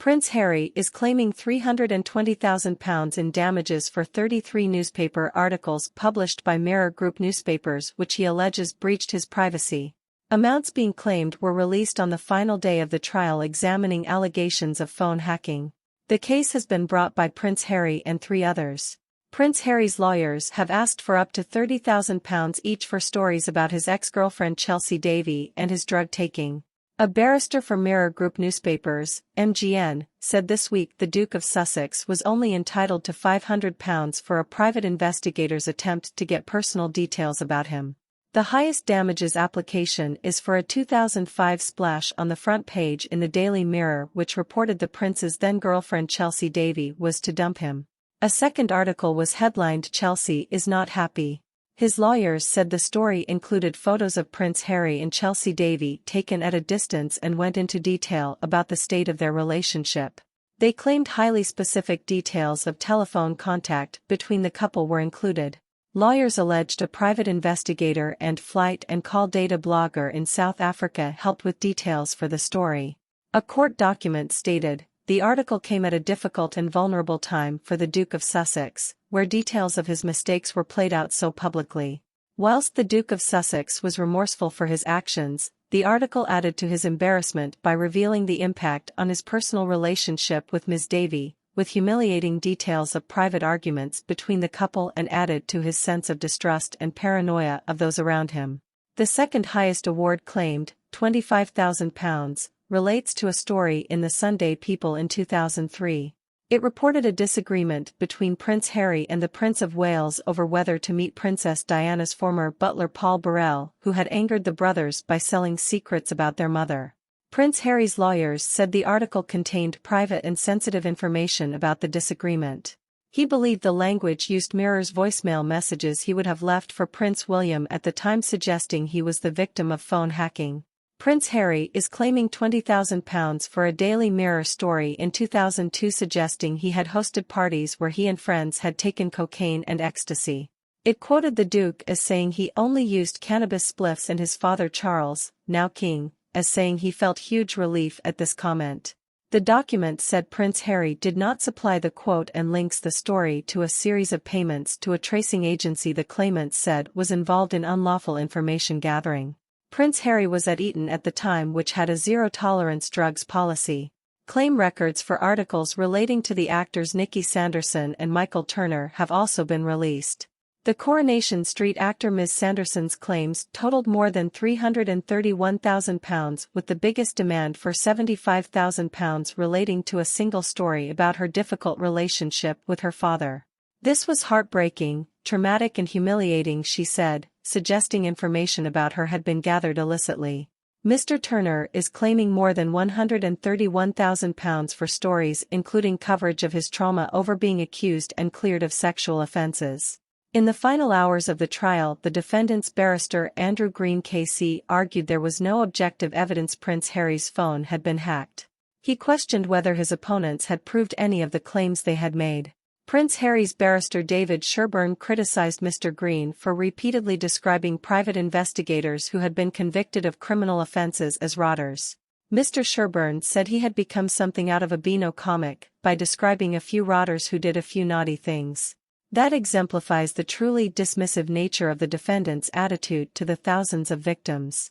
Prince Harry is claiming £320,000 in damages for 33 newspaper articles published by Mirror Group newspapers which he alleges breached his privacy. Amounts being claimed were released on the final day of the trial examining allegations of phone hacking. The case has been brought by Prince Harry and 3 others. Prince Harry's lawyers have asked for up to £30,000 each for stories about his ex-girlfriend Chelsea Davy and his drug-taking. A barrister for Mirror Group newspapers, MGN, said this week the Duke of Sussex was only entitled to £500 for a private investigator's attempt to get personal details about him. The highest damages application is for a 2005 splash on the front page in the Daily Mirror which reported the prince's then-girlfriend Chelsea Davy was to dump him. A second article was headlined "Chelsea is not happy." His lawyers said the story included photos of Prince Harry and Chelsea Davy taken at a distance and went into detail about the state of their relationship. They claimed highly specific details of telephone contact between the couple were included. Lawyers alleged a private investigator and flight and call data blogger in South Africa helped with details for the story. A court document stated, "The article came at a difficult and vulnerable time for the Duke of Sussex, where details of his mistakes were played out so publicly." Whilst the Duke of Sussex was remorseful for his actions, the article added to his embarrassment by revealing the impact on his personal relationship with Ms. Davy, with humiliating details of private arguments between the couple and added to his sense of distrust and paranoia of those around him. The second highest award claimed, £25,000, relates to a story in the Sunday People in 2003. It reported a disagreement between Prince Harry and the Prince of Wales over whether to meet Princess Diana's former butler Paul Burrell, who had angered the brothers by selling secrets about their mother. Prince Harry's lawyers said the article contained private and sensitive information about the disagreement. He believed the language used mirrors voicemail messages he would have left for Prince William at the time, suggesting he was the victim of phone hacking. Prince Harry is claiming £20,000 for a Daily Mirror story in 2002 suggesting he had hosted parties where he and friends had taken cocaine and ecstasy. It quoted the Duke as saying he only used cannabis spliffs and his father Charles, now king, as saying he felt huge relief at this comment. The document said Prince Harry did not supply the quote and links the story to a series of payments to a tracing agency the claimant said was involved in unlawful information gathering. Prince Harry was at Eton at the time, which had a zero-tolerance drugs policy. Claim records for articles relating to the actors Nicky Sanderson and Michael Turner have also been released. The Coronation Street actor Ms. Sanderson's claims totaled more than £331,000, with the biggest demand for £75,000 relating to a single story about her difficult relationship with her father. "This was heartbreaking, traumatic and humiliating," she said, suggesting information about her had been gathered illicitly. Mr. Turner is claiming more than £131,000 for stories including coverage of his trauma over being accused and cleared of sexual offences. In the final hours of the trial, the defendant's barrister Andrew Green KC argued there was no objective evidence Prince Harry's phone had been hacked. He questioned whether his opponents had proved any of the claims they had made. Prince Harry's barrister David Sherburn criticized Mr. Green for repeatedly describing private investigators who had been convicted of criminal offences as rotters. Mr. Sherburn said he had become something out of a Beano comic by describing a few rotters who did a few naughty things. That exemplifies the truly dismissive nature of the defendant's attitude to the thousands of victims.